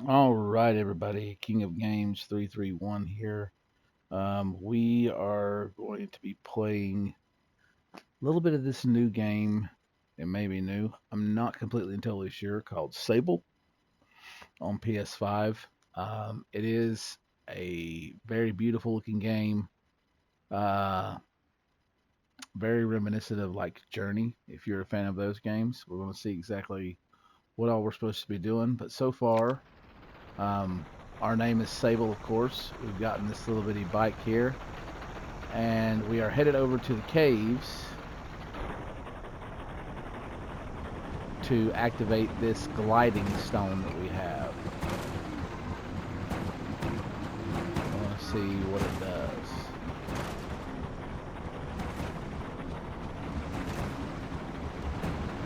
All right, everybody. King of Games 331 here. We are going to be playing a little bit of this new game. It may be new. I'm not completely and totally sure. Called Sable on PS5. It is a very beautiful looking game. Uh, very reminiscent of like Journey. If you're a fan of those games, we're going to see exactly what all we're supposed to be doing. But so far, Um, our name is Sable, of course. We've gotten this little bitty bike here, and we are headed over to the caves to activate this gliding stone that we have. I want to see what it does.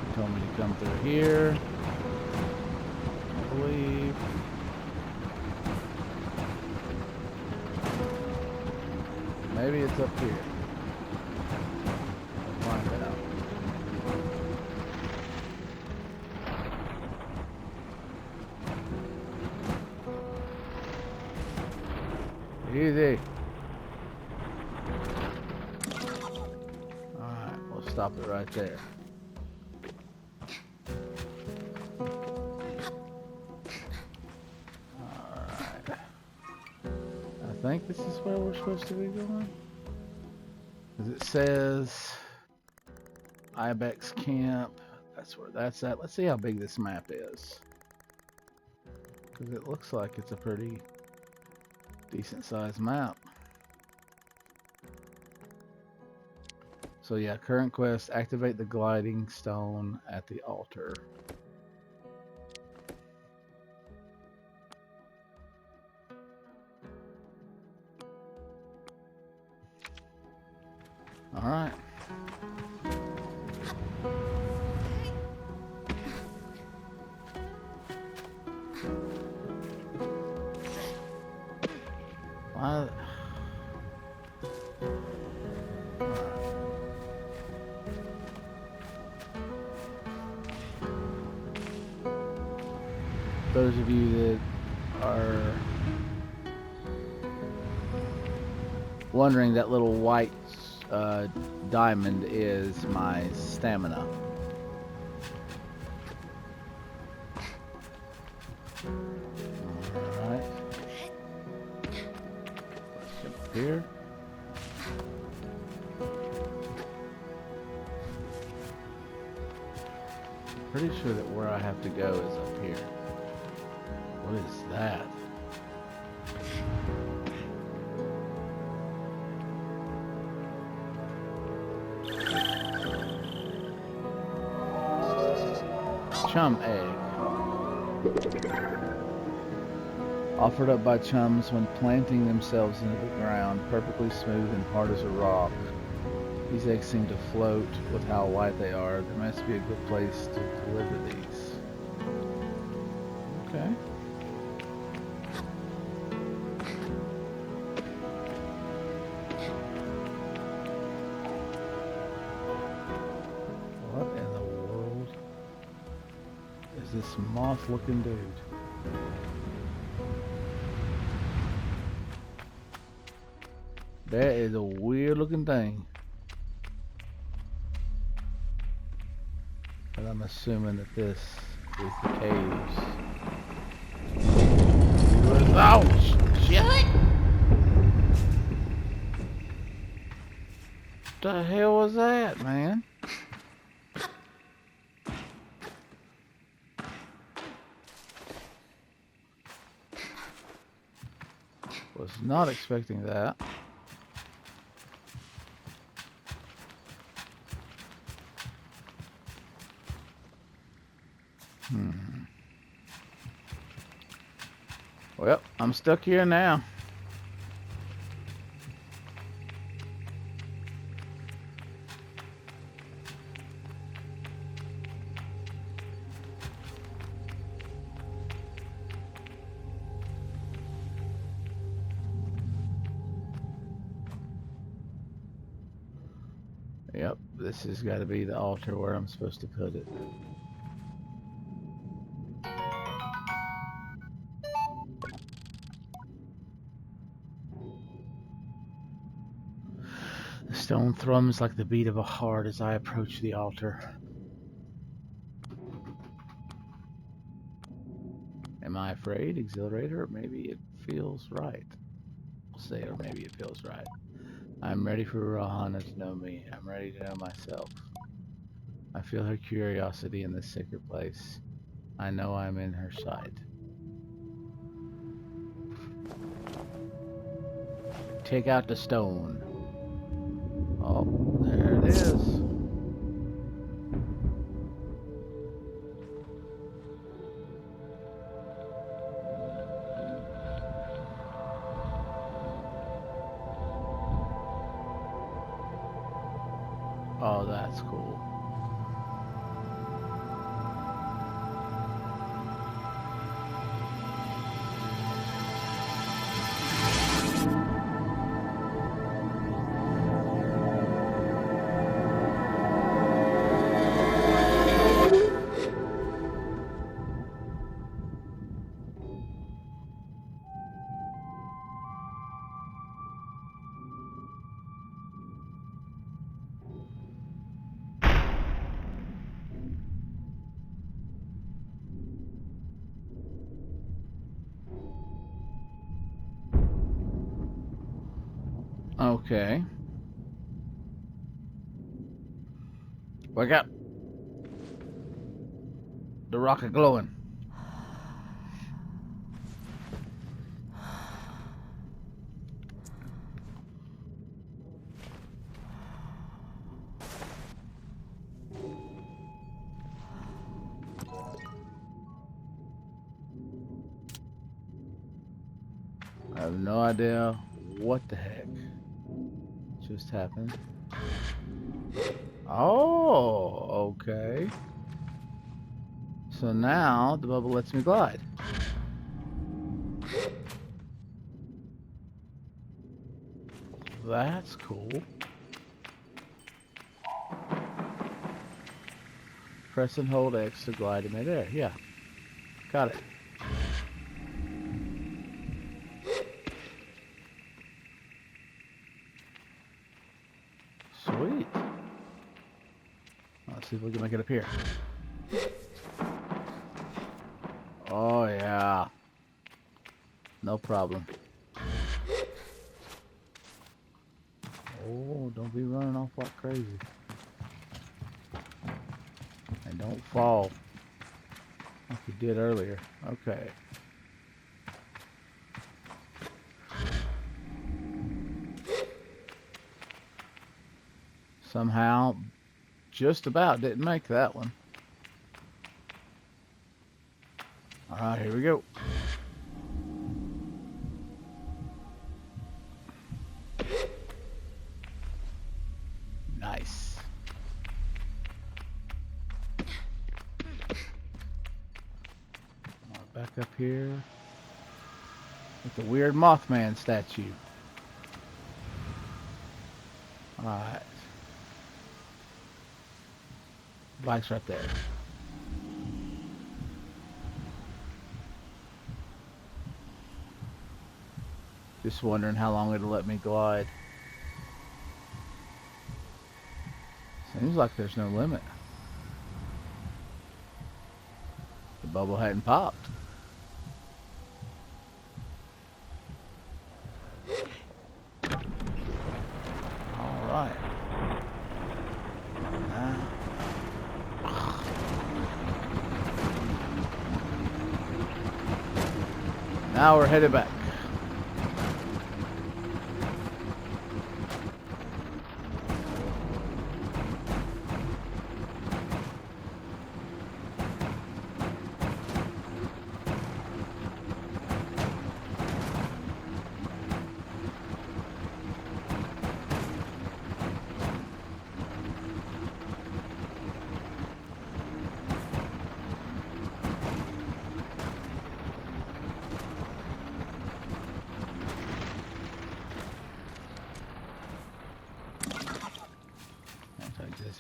It told me to come through here, I believe. Maybe it's up here. We'll find out. Easy. Alright, we'll stop it right there. Alright. I think this is where we're supposed to be going. Because it says Ibex Camp. That's where that's at. Let's see how big this map is. Because it looks like it's a pretty decent sized map. So yeah, current quest, activate the gliding stone at the altar. Alright. Why? Those of you that are wondering, that little white diamond is my stamina. Alright. Let's jump up here. Pretty sure that where I have to go is up here. What is that? Chum egg. Offered up by chums when planting themselves into the ground, perfectly smooth and hard as a rock. These eggs seem to float with how light they are. There must be a good place to deliver these. Okay. What in the world is this moth-looking dude? That is a weird-looking thing. But I'm assuming that this is the caves. Oh, shit! What the hell was that, man? Was not expecting that. Well, I'm stuck here now. Yep, this has got to be the altar where I'm supposed to put it. Stone thrums like the beat of a heart as I approach the altar. Am I afraid, exhilarated, or maybe it feels right? We'll say, or maybe it feels right. I'm ready for Rahana to know me. I'm ready to know myself. I feel her curiosity in this sacred place. I know I'm in her sight. Take out the stone. Oh, there it is. Oh, that's cool. Okay. Wake up. The rocket glowing. I have no idea what the heck just happened. Oh, okay. So now the bubble lets me glide. That's cool. Press and hold X to glide in midair. Yeah, got it. Sweet. Let's see if we can make it appear. Oh, yeah. No problem. Oh, don't be running off like crazy. And don't fall like you did earlier. Okay. Somehow, just about didn't make that one. Alright, here we go. Nice. Back up here with the weird Mothman statue. Alright. Bike's right there. Just wondering how long it'll let me glide. Seems like there's no limit. The bubble hadn't popped. Alright. Now we're headed back.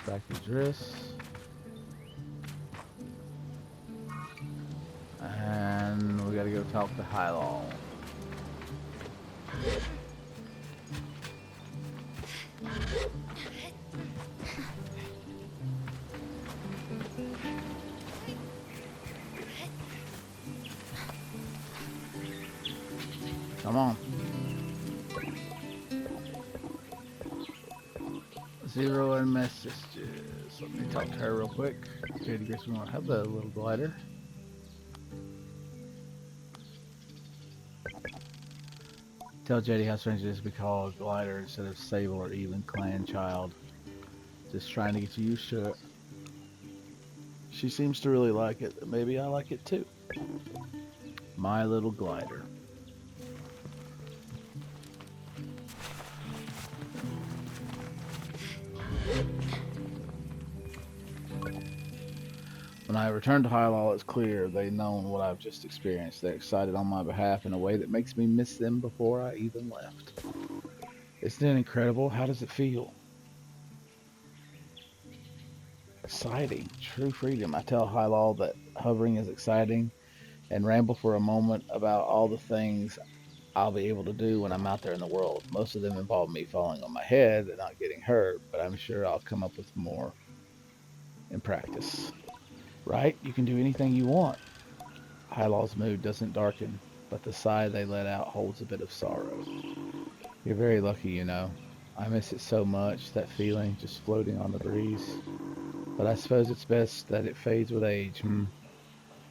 Back to Driss. And we gotta go talk to Hylol. Come on. Zero and messages. Let me talk to her real quick. Okay, to get some more. Have the little glider. Tell JD how strange it is to be called glider instead of Sable or even clan child. Just trying to get you used to it. She seems to really like it. Maybe I like it too. My little glider. When I return to Highlaw, it's clear they've known what I've just experienced. They're excited on my behalf in a way that makes me miss them before I even left. Isn't it incredible? How does it feel? Exciting. True freedom. I tell Highlaw that hovering is exciting and ramble for a moment about all the things I'll be able to do when I'm out there in the world. Most of them involve me falling on my head and not getting hurt, but I'm sure I'll come up with more in practice. Right? You can do anything you want. Highlaw's mood doesn't darken, but the sigh they let out holds a bit of sorrow. You're very lucky, you know. I miss it so much, that feeling just floating on the breeze. But I suppose it's best that it fades with age,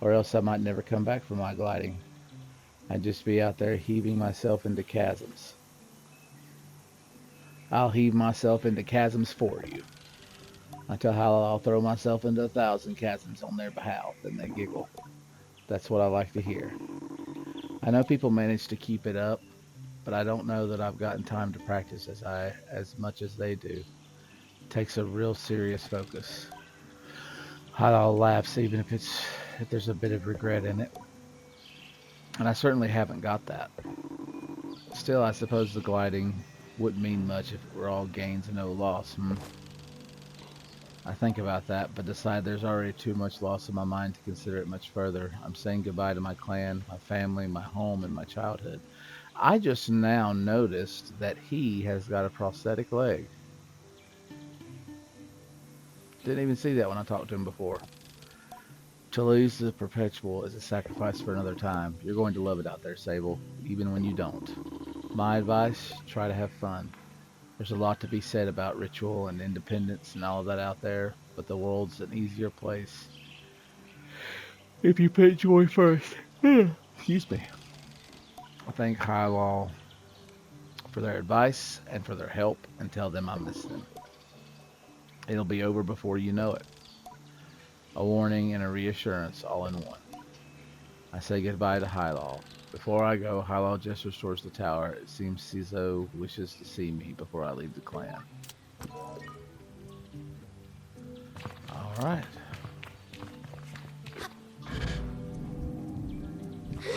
or else I might never come back from my gliding. I'd just be out there heaving myself into chasms. I'll heave myself into chasms for you. I tell Hal I'll throw myself into 1,000 chasms on their behalf, and they giggle. That's what I like to hear. I know people manage to keep it up, but I don't know that I've gotten time to practice as much as they do. It takes a real serious focus. Hal laughs, even if there's a bit of regret in it, and I certainly haven't got that. Still, I suppose the gliding wouldn't mean much if it were all gains and no loss. I think about that, but decide there's already too much loss in my mind to consider it much further. I'm saying goodbye to my clan, my family, my home, and my childhood. I just now noticed that he has got a prosthetic leg. Didn't even see that when I talked to him before. To lose the perpetual is a sacrifice for another time. You're going to love it out there, Sable, even when you don't. My advice, try to have fun. There's a lot to be said about ritual and independence and all of that out there, but the world's an easier place if you put joy first. Excuse me. I thank High Law for their advice and for their help and tell them I miss them. It'll be over before you know it. A warning and a reassurance all in one. I say goodbye to High Law. Before I go, High Law just restores the tower. It seems Cizo wishes to see me before I leave the clan. Alright.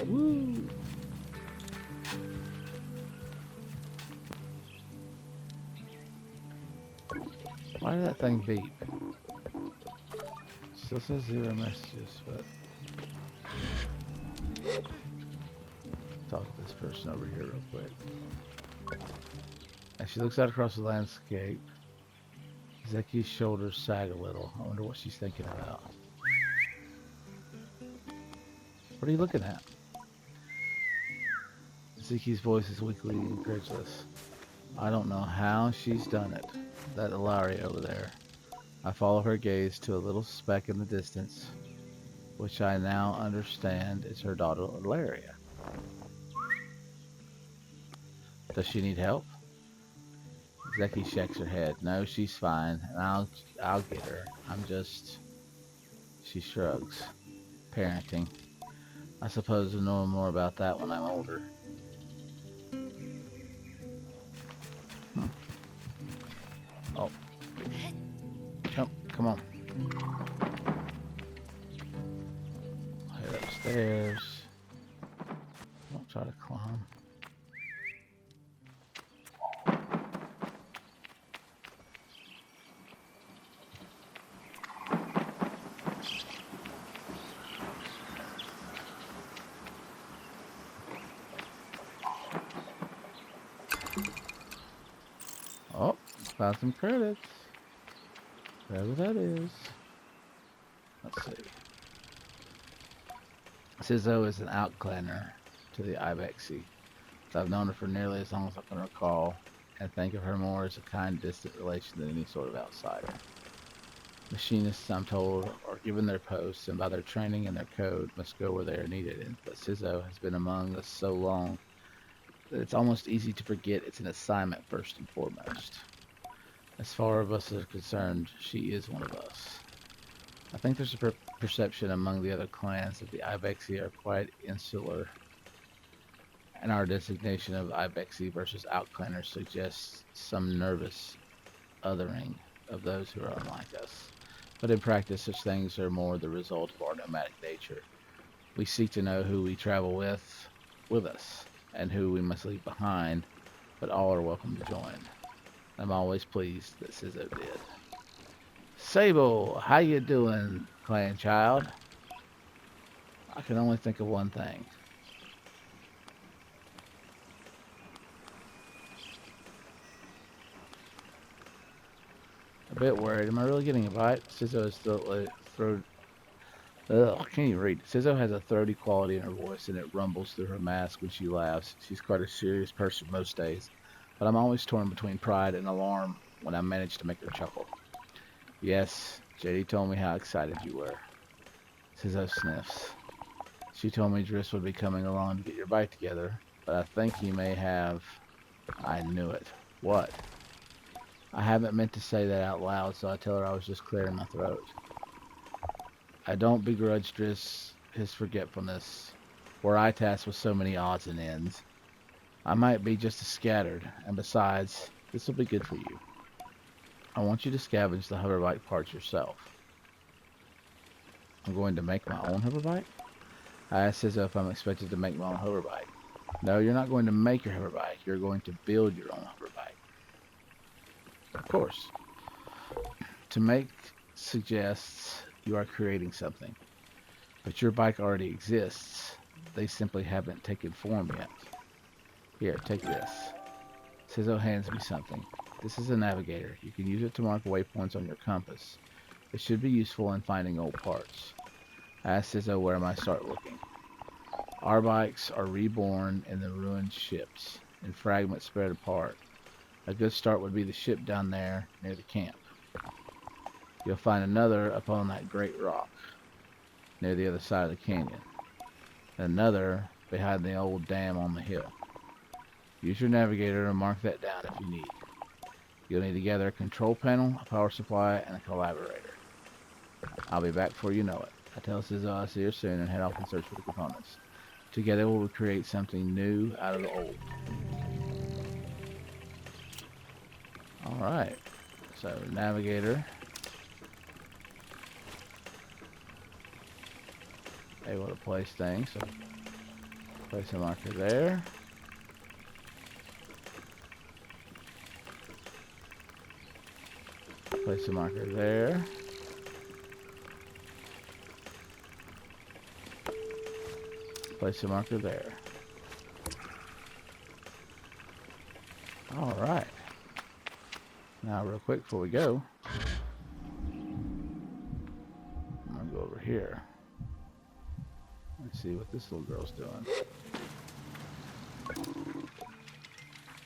Woo! Why did that thing beep? Still says 0 messages, but... Talk to this person over here real quick. As she looks out across the landscape, Zeki's shoulders sag a little. I wonder what she's thinking about. What are you looking at? Zeki's voice is weakly incredulous. I don't know how she's done it. That Ilaria over there. I follow her gaze to a little speck in the distance, which I now understand is her daughter Ilaria. Does she need help? Zeki shakes her head. No, she's fine, and I'll get her. I'm just... She shrugs. Parenting. I suppose we'll know more about that when I'm older. Oh. Come on. Head upstairs. Don't try to climb. Oh, found some credits. Whatever that is. Let's see. Cizo is an outclanner to the Ibexi. I've known her for nearly as long as I can recall, and think of her more as a kind, distant relation than any sort of outsider. Machinists, I'm told, are given their posts, and by their training and their code, must go where they are needed. But Sizzo has been among us so long that it's almost easy to forget it's an assignment first and foremost. As far as us are concerned, she is one of us. I think there's a perception among the other clans that the Ibexi are quite insular, and our designation of Ibexi versus outclanners suggests some nervous othering of those who are unlike us. But in practice, such things are more the result of our nomadic nature. We seek to know who we travel with us, and who we must leave behind, but all are welcome to join. I'm always pleased that Sizzo did. Sable, how you doing, clan child? I can only think of one thing. A bit worried. Am I really getting a bite? Sizzo is still throat. Ugh, I can't even read. Sizzo has a throaty quality in her voice, and it rumbles through her mask when she laughs. She's quite a serious person most days, but I'm always torn between pride and alarm when I manage to make her chuckle. Yes, JD told me how excited you were. Sizzo sniffs. She told me Driss would be coming along to get your bite together, but I think he may have... I knew it. What? I haven't meant to say that out loud, so I tell her I was just clearing my throat. I don't begrudge Driss his forgetfulness, were I tasked with so many odds and ends. I might be just as scattered, and besides, this will be good for you. I want you to scavenge the hoverbike parts yourself. I'm going to make my own hoverbike? I asked as if I'm expected to make my own hoverbike. No, you're not going to make your hoverbike. You're going to build your own hoverbike. Of course. To make suggests you are creating something. But your bike already exists. They simply haven't taken form yet. Here, take this. Sizzo hands me something. This is a navigator. You can use it to mark waypoints on your compass. It should be useful in finding old parts. I asked Sizzo where I might start looking. Our bikes are reborn in the ruined ships, in fragments spread apart. A good start would be the ship down there near the camp. You'll find another upon that great rock, near the other side of the canyon. Another behind the old dam on the hill. Use your navigator to mark that down if you need. You'll need to gather a control panel, a power supply, and a collaborator. I'll be back before you know it. I tell Sizzo I'll see her soon and head off in search for the components. Together we'll create something new out of the old. Alright, so navigator. Able to place things, so place a marker there. Place a marker there. Place a marker there. Alright. Now real quick before we go, I'm going to go over here. Let's see what this little girl's doing.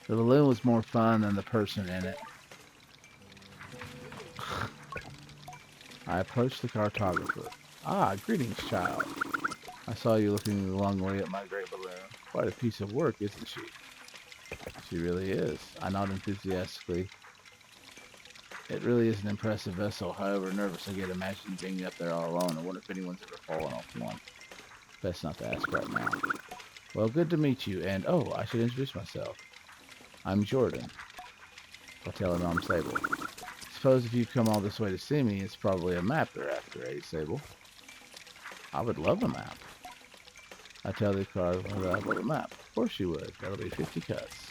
The balloon was more fun than the person in it. I approached the cartographer. Ah, greetings, child. I saw you looking longingly at my great balloon. Quite a piece of work, isn't she? She really is. I nod enthusiastically. It really is an impressive vessel. However nervous I get imagining being up there all alone. I wonder if anyone's ever fallen off one. Best not to ask right now. Well, good to meet you, and oh, I should introduce myself. I'm Jordan. I'll tell him I'm Sable. Suppose if you've come all this way to see me, it's probably a map they're after, eh, Sable? I would love a map. I tell the car that I want a map. Of course you would. That'll be 50 cuts.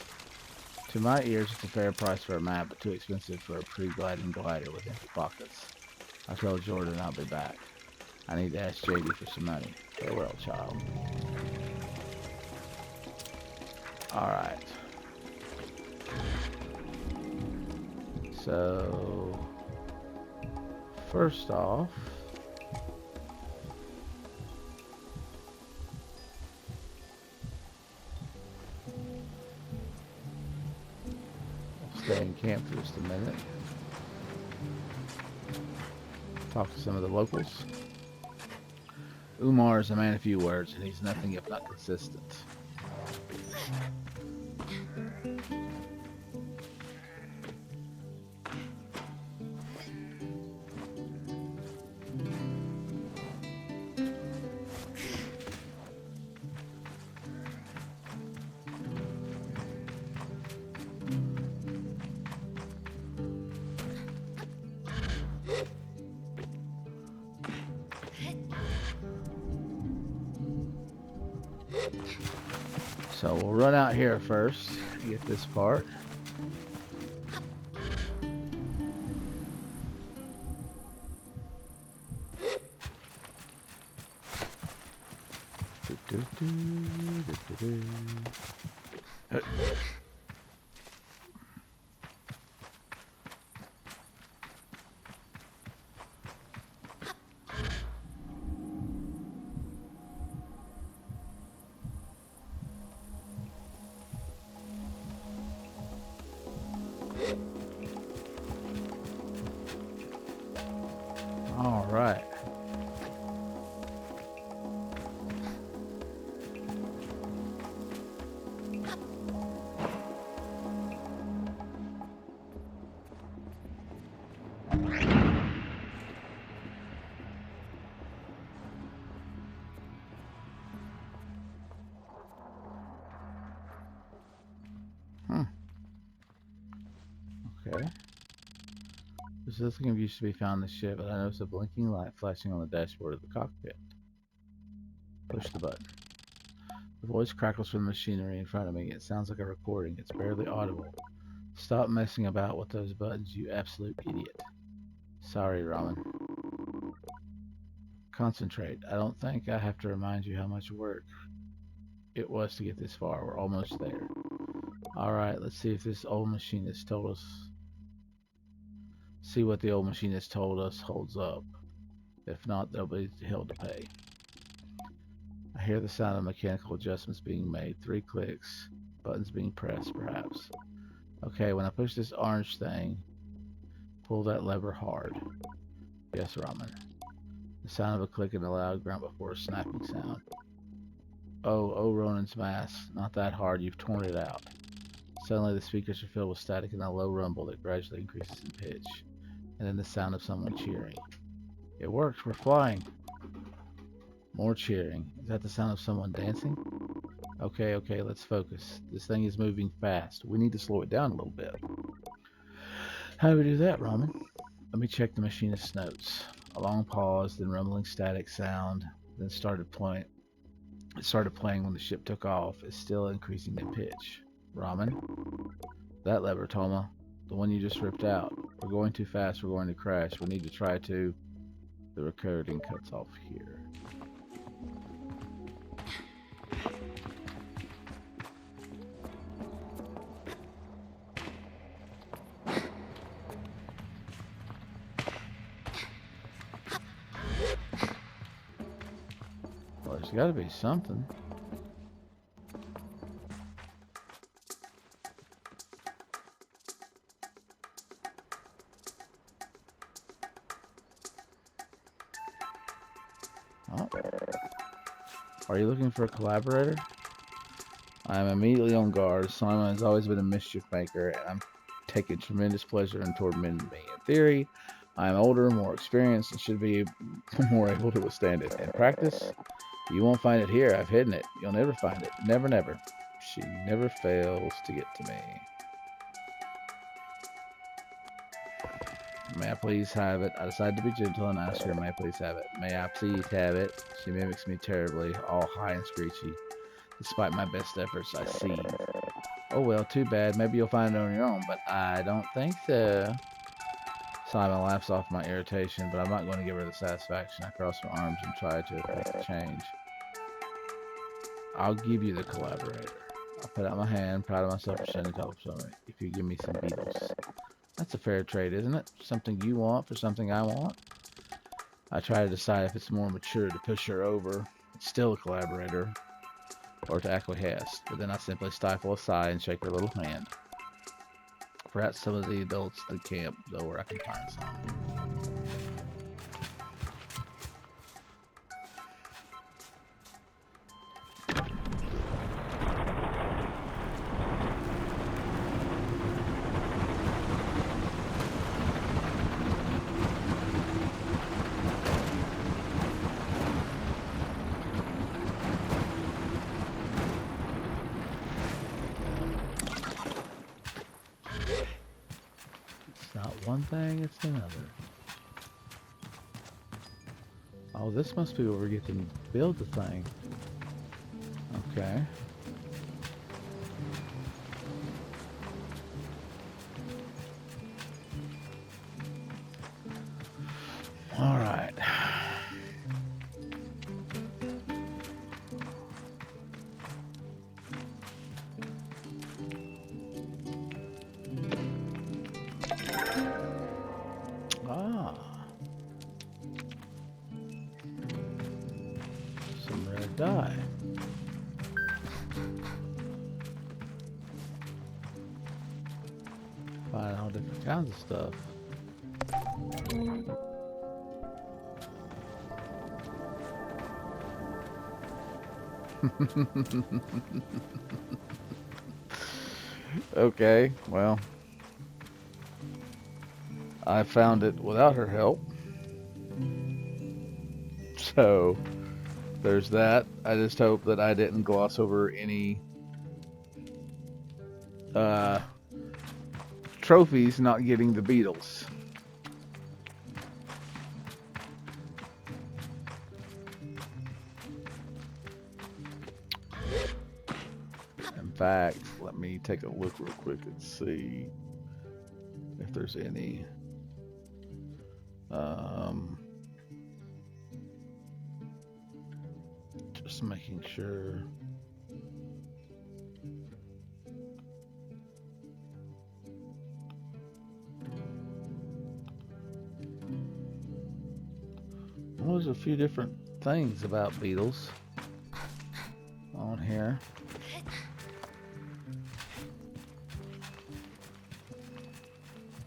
To my ears, it's a fair price for a map, but too expensive for a pre-gliding glider with empty pockets. I tell Jordan I'll be back. I need to ask JD for some money. Farewell, child. Alright. So, first off, stay in camp for just a minute. Talk to some of the locals. Umar is a man of few words, and he's nothing if not consistent. So we'll run out here first, get this part. All right. Okay. There's nothing of use to be found in the ship, but I notice a blinking light flashing on the dashboard of the cockpit. Push the button. The voice crackles from the machinery in front of me. It sounds like a recording. It's barely audible. Stop messing about with those buttons, you absolute idiot. Sorry, Raman. Concentrate. I don't think I have to remind you how much work it was to get this far. We're almost there. Alright, let's see if this old machinist told us. See what the old machinist told us holds up. If not, there'll be hell to pay. I hear the sound of mechanical adjustments being made. 3 clicks. Buttons being pressed, perhaps. Okay, when I push this orange thing, pull that lever hard. Yes, Raman. The sound of a click and a loud grunt before a snapping sound. Oh, Ronan's mask. Not that hard, you've torn it out. Suddenly the speakers are filled with static and a low rumble that gradually increases in pitch. And then the sound of someone cheering. It worked, we're flying. More cheering. Is that the sound of someone dancing? Okay, let's focus. This thing is moving fast. We need to slow it down a little bit. How do we do that, Raman? Let me check the machinist's notes. A long pause, then rumbling static sound, then it started playing when the ship took off. It's still increasing in pitch. Raman? That lever, Toma. The one you just ripped out. We're going too fast, we're going to crash. We need to try to... The recording cuts off here. Well, there's got to be something. Oh. Are you looking for a collaborator? I am immediately on guard. Simon has always been a mischief maker, and I'm taking tremendous pleasure in tormenting me. In theory, I am older, more experienced, and should be more able to withstand it. In practice, you won't find it here. I've hidden it. You'll never find it. Never, never. She never fails to get to me. May I please have it? I decide to be gentle and ask her, may I please have it? May I please have it? She mimics me terribly, all high and screechy. Despite my best efforts, I see. Oh well, too bad. Maybe you'll find it on your own, but I don't think so. Simon laughs off my irritation, but I'm not going to give her the satisfaction. I cross my arms and try to effect a change. I'll give you the collaborator. I put out my hand, proud of myself for sending help from it. If you give me some beetles. That's a fair trade, isn't it? Something you want for something I want. I try to decide if it's more mature to push her over. It's still a collaborator. Or to acquiesce. But then I simply stifle a sigh and shake her little hand. Perhaps some of the adults at the camp know where I can find some. It's not one thing, it's another. Oh, this must be where we get to build the thing. Okay. All right. Ah. Some red dye. Find all different kinds of stuff. Okay, well, I found it without her help. So, there's that. I just hope that I didn't gloss over any trophies not getting the beetles. In fact, let me take a look real quick and see if there's any. Just making sure. Well, there's a few different things about beetles on here.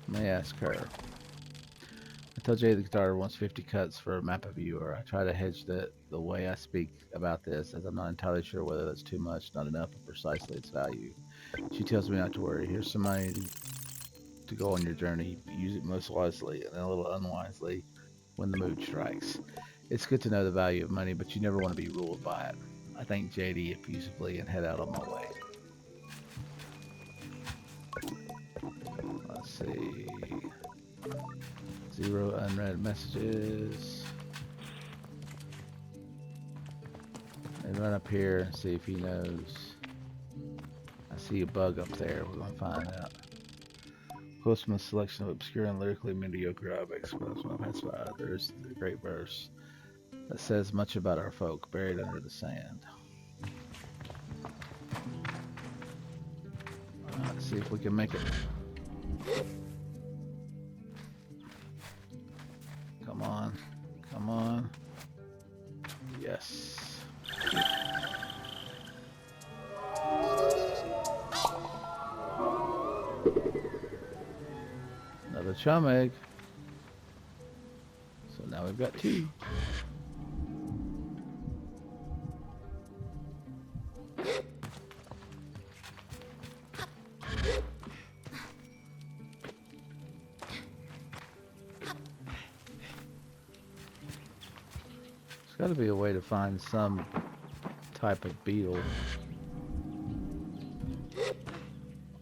Let me ask her. I told Jay the guitar wants 50 cuts for a map of viewer. I try to hedge the way I speak about this, as I'm not entirely sure whether that's too much, not enough, or precisely its value. She tells me not to worry. Here's some money to go on your journey. Use it most wisely and a little unwisely when the mood strikes. It's good to know the value of money, but you never want to be ruled by it. I thank JD effusively and head out on my way. Let's see. 0 unread messages. And run up here and see if he knows. I see a bug up there. We're going to find out. Close from a selection of obscure and lyrically mediocre objects. There's a great verse that says much about our folk buried under the sand. Let's see if we can make it. Come on. Come on. Yes. Another chum egg. So now we've got 2. There's got to be a way to find some type of beetle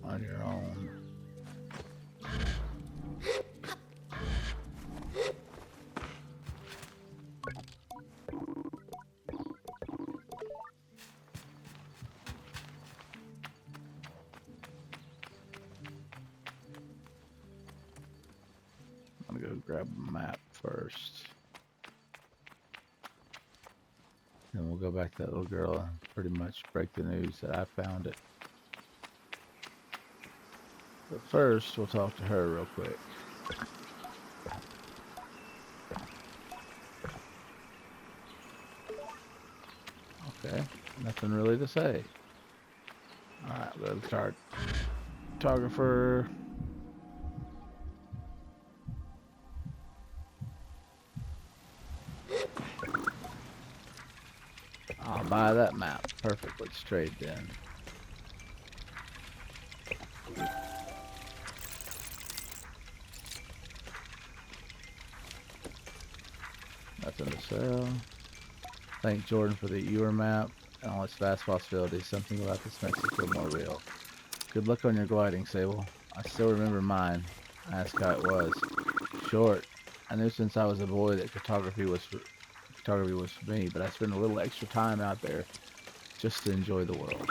on your own. I'm gonna go grab a map first. Then we'll go back to that little girl and pretty much break the news that I found it. But first, we'll talk to her real quick. Okay, nothing really to say. Alright, we'll go to the cartographer. I'll buy that map. Perfect. Let's trade then. Nothing to sell. Thank Jordan for the Ewer map and all its vast possibilities. Something about this makes it feel more real. Good luck on your gliding, Sable. I still remember mine. I asked how it was. Short. I knew since I was a boy that photography was for me, but I spent a little extra time out there just to enjoy the world.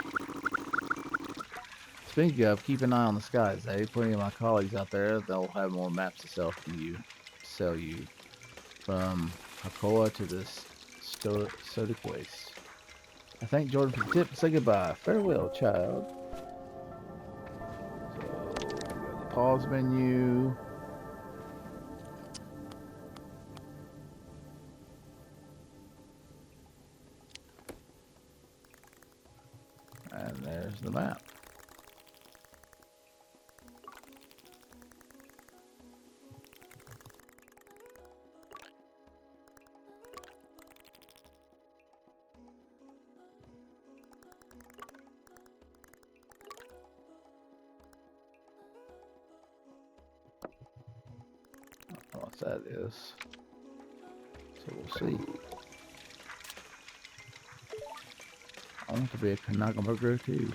Speaking of, keep an eye on the skies, eh? Plenty of my colleagues out there, they'll have more maps to sell you. From Hakoa to this Sodic Waste. I thank Jordan for the tip and say goodbye. Farewell, child. So, we go to the pause menu. And there's the map. What that is. So we'll see. I want to be a Kanaka burger too.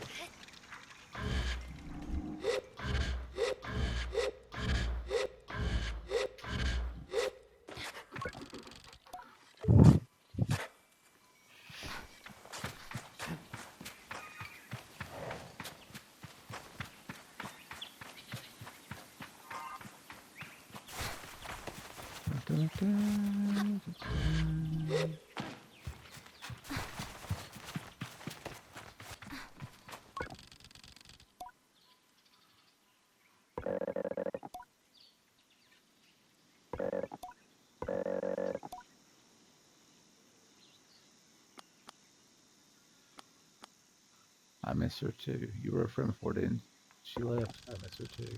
I miss her too. You were a friend before, didn't she? Left. I miss her too.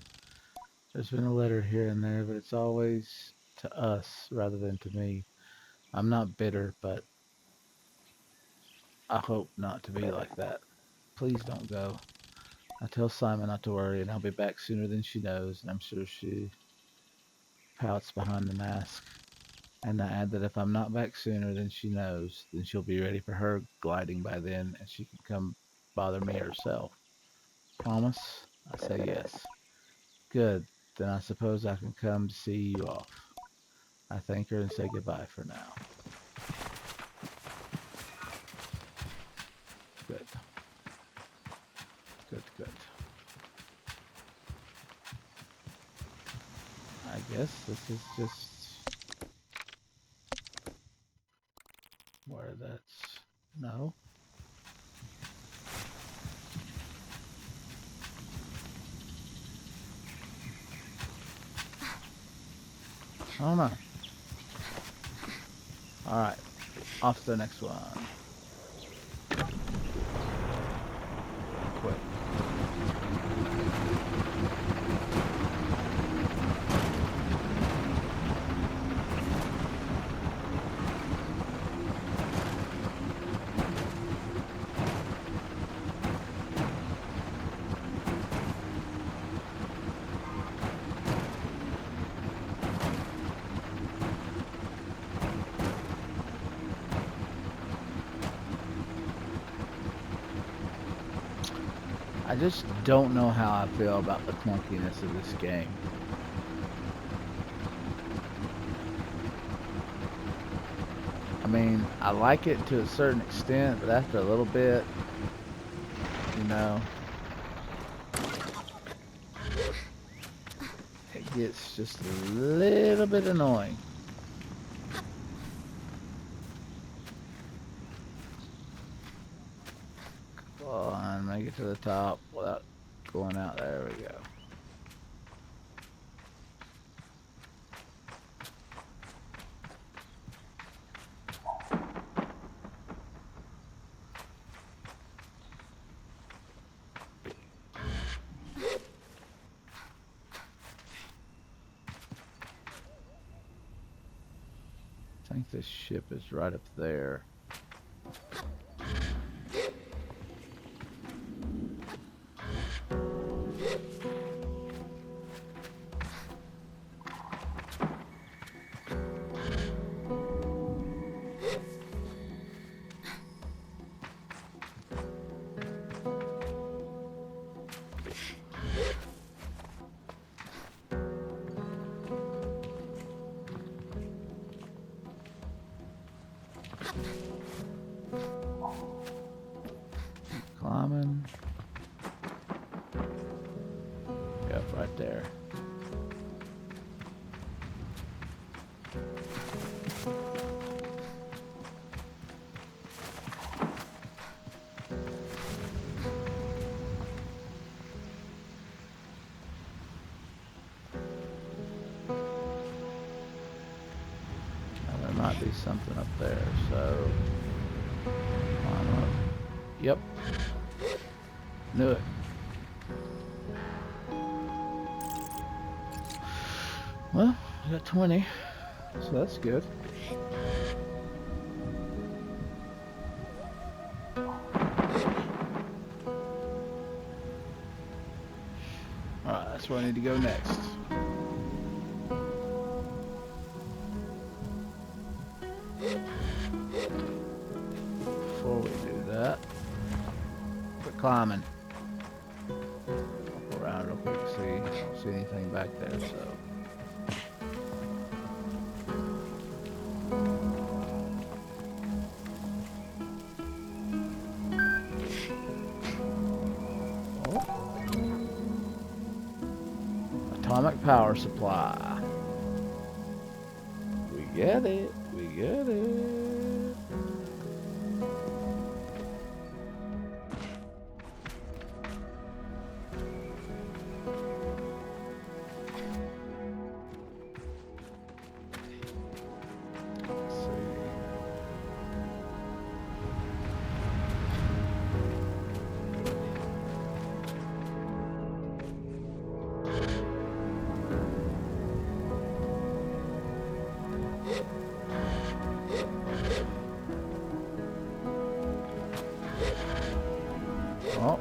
There's been a letter here and there, but it's always to us rather than to me. I'm not bitter, but I hope not to be like that. Please don't go. I tell Simon not to worry, and I'll be back sooner than she knows, and I'm sure she pouts behind the mask. And I add that if I'm not back sooner than she knows, then she'll be ready for her gliding by then, and she can come bother me herself. Promise? I say yes. Good. Then I suppose I can come to see you off. I thank her and say goodbye for now. Good. Good, good. I guess this is just where that's... No. I don't know. Alright. Off to the next one. Quit. I just don't know how I feel about the clunkiness of this game. I mean, I like it to a certain extent, but after a little bit, you know, it gets just a little bit annoying. Come on, make it to the top without going out. There we go. I think this ship is right up there. Climbing. Yep, right there. Now, there might be something up there, so climb up. Yep. Knew it. Well, we got 20, so that's good. Alright, that's where I need to go next. Before we do that, quit climbing. Walk around real quick, see. I don't see anything back there, so. Atomic power supply. We get it. We get it. Let's see. Oh.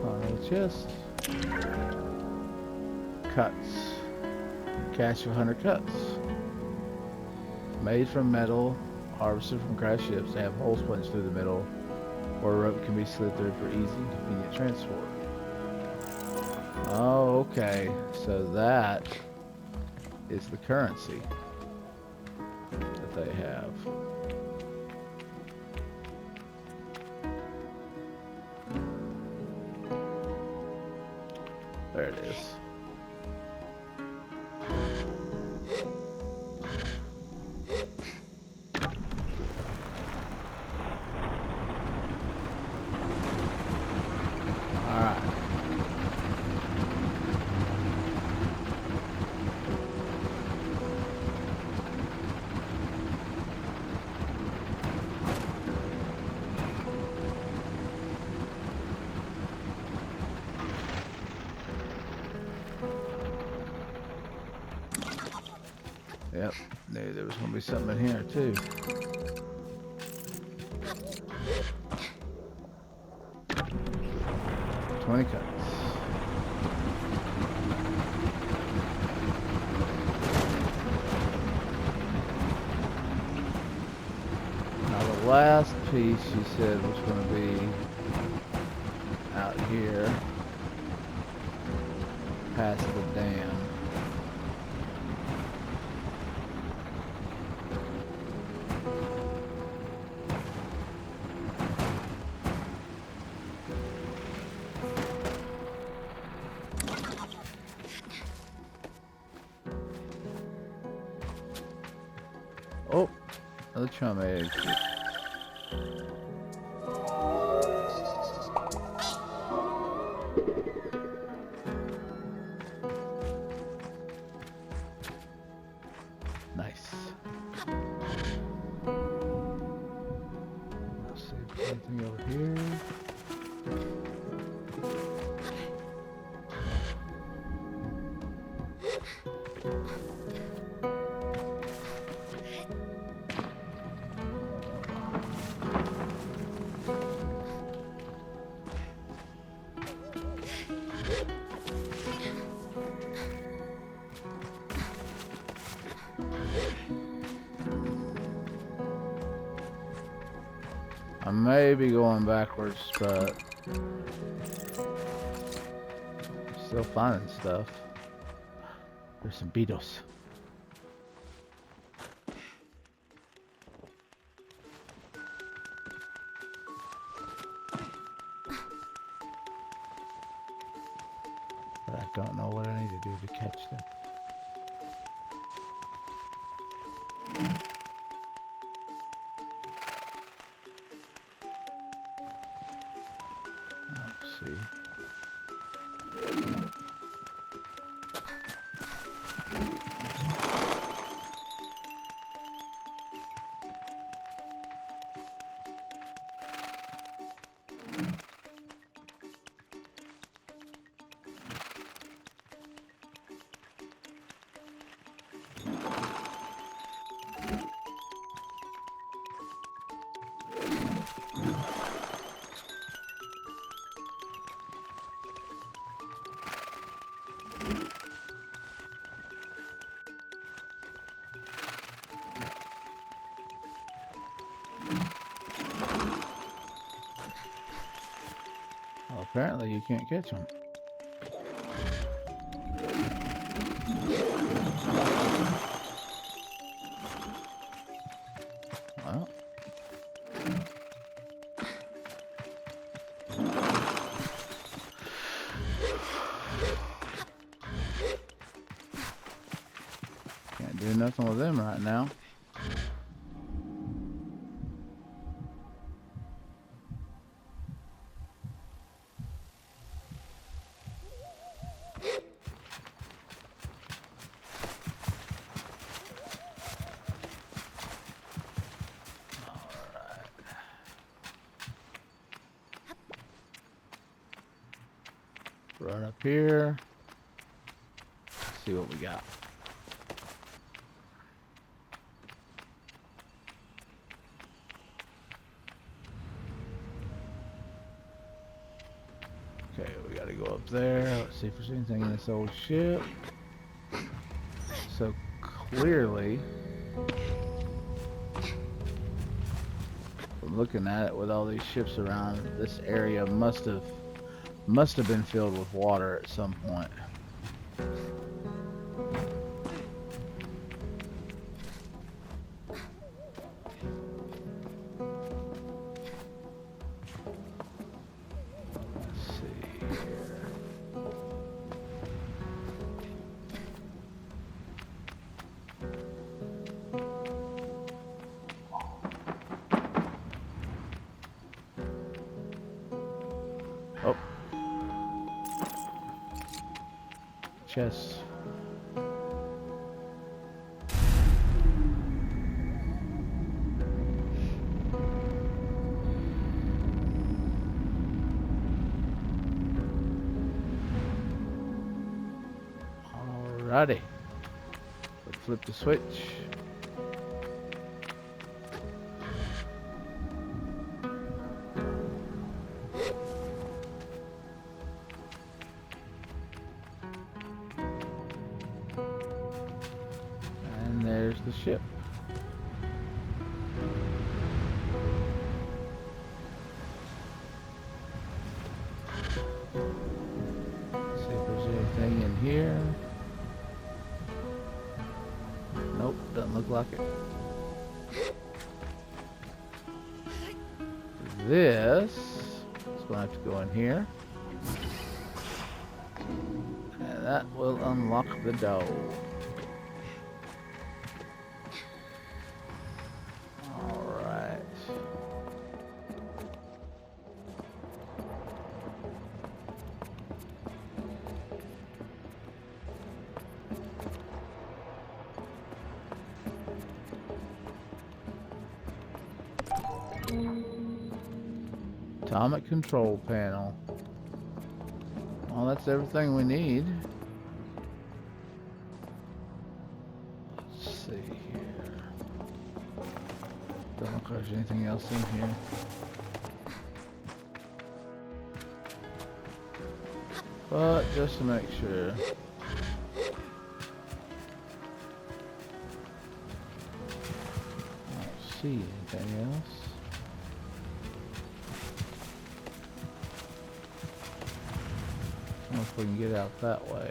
Another chest. Cuts. Cache of 100 cuts. Made from metal, harvested from crashed ships. They have holes punched through the middle, or a rope can be slid through for easy and convenient transport. Oh, okay. So that is the currency that they have. There it is. Alright. Yep, knew there was going to be something in here too. $20 cuts. Now the last piece she said was going to be out here past the dam. Oh, another chum egg. Nice. Let's see if there's anything over here. I may be going backwards, but still finding stuff. There's some beetles. But I don't know what I need to do to catch them. Let's see. Well, apparently you can't catch them. Well. Can't do nothing with them right now. Run up here. See what we got. Okay, we gotta go up there. Let's see if there's anything in this old ship. So clearly, from looking at it with all these ships around, this area must have been filled with water at some point. Oh. Chest. Alrighty. Let's flip the switch. And there's the ship. Let's see if there's anything in here. Nope, doesn't look like it. This is going to have to go in here. And that will unlock the door. Alright. Atomic control panel. Well, that's everything we need. Let's see here. Don't look like there's anything else in here. But just to make sure. I don't see anything else. I don't know if we can get out that way.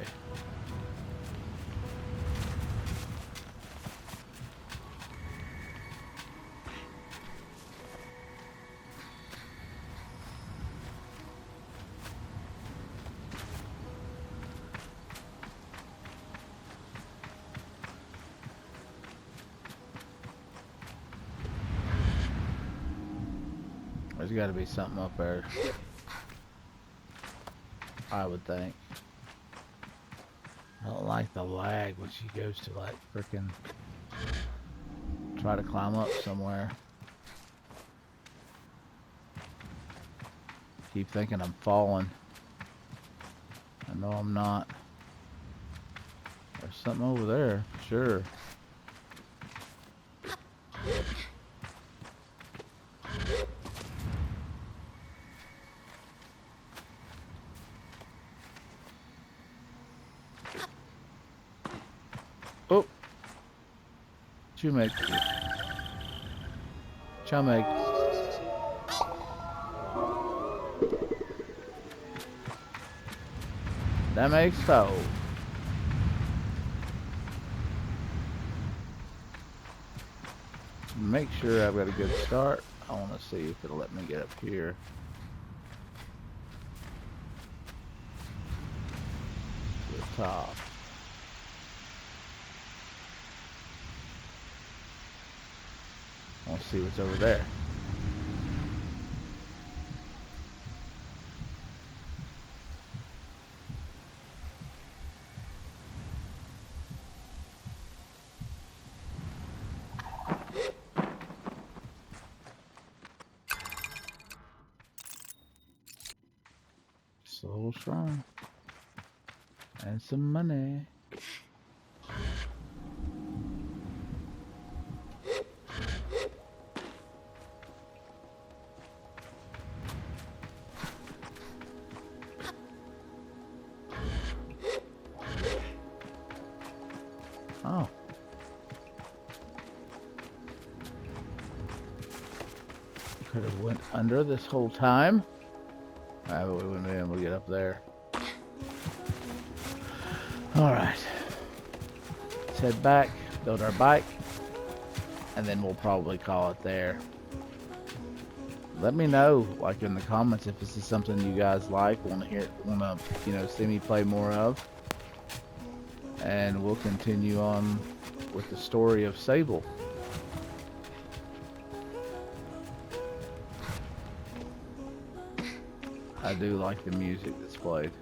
There's got to be something up there, I would think. I don't like the lag when she goes to like frickin' try to climb up somewhere. Keep thinking I'm falling. I know I'm not. There's something over there, for sure. Oh! Chumeg. Chumeg. That makes so. Make sure I've got a good start. I want to see if it'll let me get up here. To the top. I want to see what's over there. Soul Shrine. And some money. Oh. Could have went under this whole time. But we wouldn't be able to get up there. Alright. Let's head back, build our bike, and then we'll probably call it there. Let me know, like in the comments, if this is something you guys like, want to, you know, see me play more of. And we'll continue on with the story of Sable. I do like the music that's played.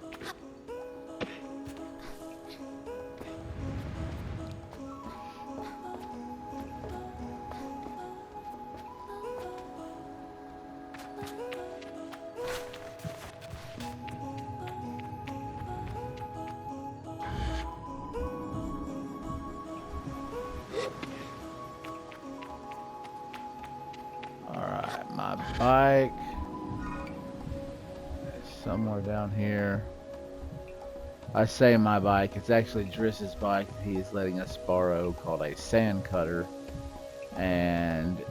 Alright, my bike is somewhere down here. I say my bike, it's actually Driss's bike that he is letting us borrow, called a sand cutter. And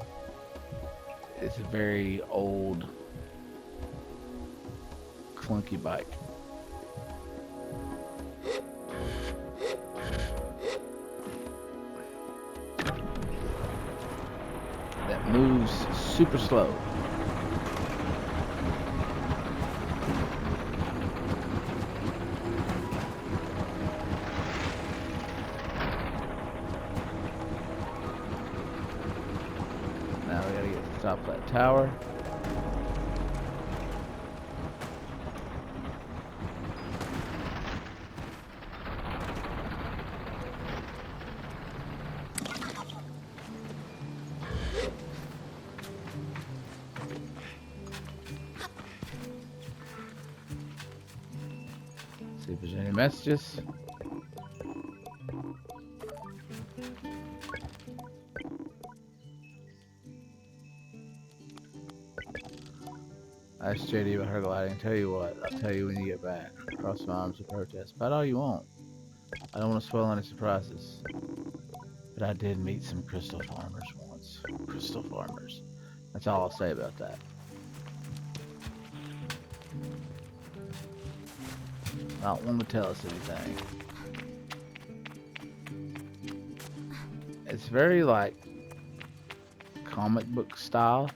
it's a very old, clunky bike. That moves super slow. Now we gotta get to the top of that tower. See if there's any messages. I asked JD about her gliding. Tell you what, I'll tell you when you get back. Cross my arms to protest. About all you want. I don't want to spoil any surprises. But I did meet some crystal farmers once. Crystal farmers. That's all I'll say about that. I don't want to tell us anything. It's very like comic book style.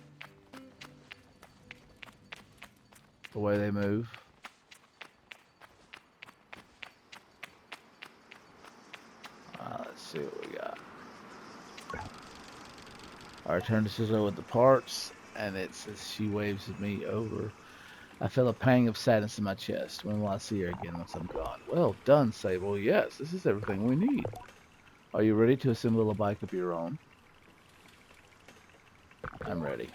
The way they move. Let's see what we got. Alright, turn to Sizzle with the parts. And it says she waves me over. I feel a pang of sadness in my chest. When will I see her again once I'm gone? Well done, Sable. Yes, this is everything we need. Are you ready to assemble a bike of your own? I'm ready.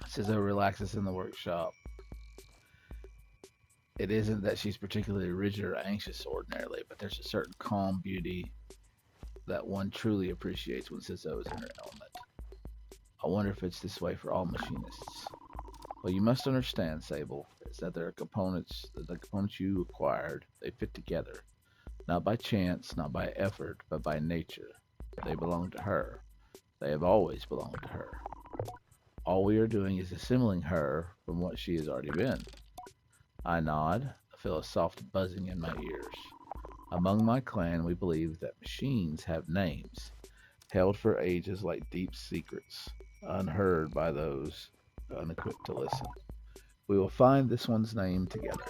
Sizzo relaxes in the workshop. It isn't that she's particularly rigid or anxious ordinarily, but there's a certain calm beauty that one truly appreciates when Sizzo is in her element. I wonder if it's this way for all machinists. Well, you must understand, Sable, is that there are components, the components you acquired, they fit together. Not by chance, not by effort, but by nature. They belong to her. They have always belonged to her. All we are doing is assembling her from what she has already been. I nod. I feel a soft buzzing in my ears. Among my clan, we believe that machines have names, held for ages like deep secrets, unheard by those unequipped to listen. We will find this one's name together.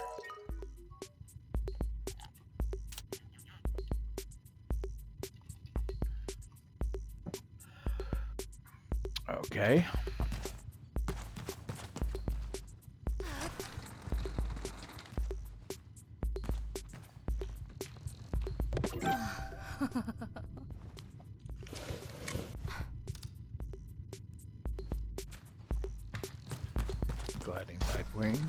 Okay. Gliding bike wings.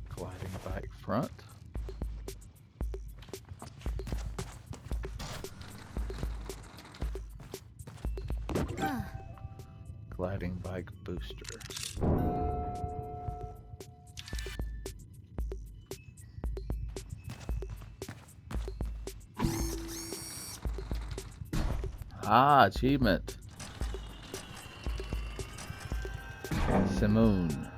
Gliding bike front. Gliding bike booster. Ah, achievement. Simoon.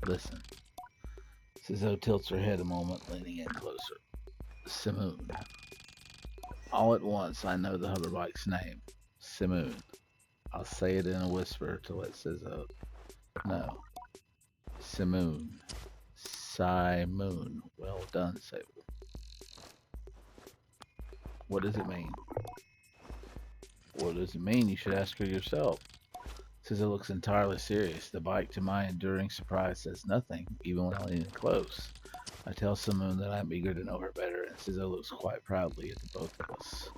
Listen. Sizzo tilts her head a moment, leaning in closer. Simoon. All at once, I know the hoverbike's name. Simoon. I'll say it in a whisper till it Sizzo know. Simoon. Simoon. Well done, Sable. What does it mean? What does it mean? You should ask her yourself. Sizzo looks entirely serious. The bike, to my enduring surprise, says nothing, even when I lean in close. I tell Simoon that I'm eager to know her better, and Sizzo looks quite proudly at the both of us.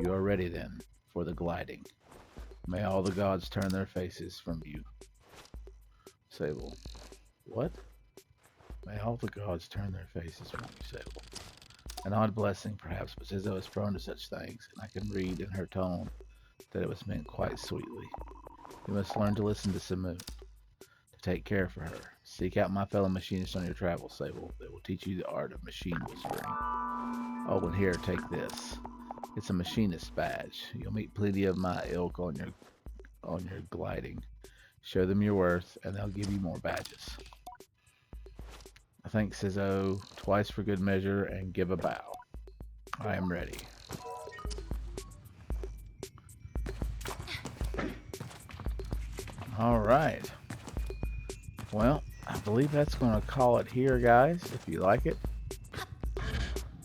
You are ready, then, for the gliding. May all the gods turn their faces from you. Sable. What? May all the gods turn their faces from you, Sable. An odd blessing, perhaps, but Sizzo is prone to such things, and I can read in her tone that it was meant quite sweetly. You must learn to listen to Simoon, to take care for her. Seek out my fellow machinists on your travels, Sable. They will teach you the art of machine whispering. Oh, and here, take this. It's a machinist badge. You'll meet plenty of my ilk on your gliding. Show them your worth, and they'll give you more badges. I thank Sizzo twice for good measure and give a bow. I am ready. All right. Well, I believe that's going to call it here, guys. If you like it,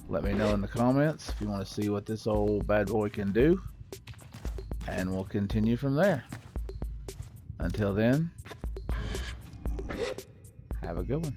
let me know in the comments if you want to see what this old bad boy can do. And we'll continue from there. Until then, have a good one.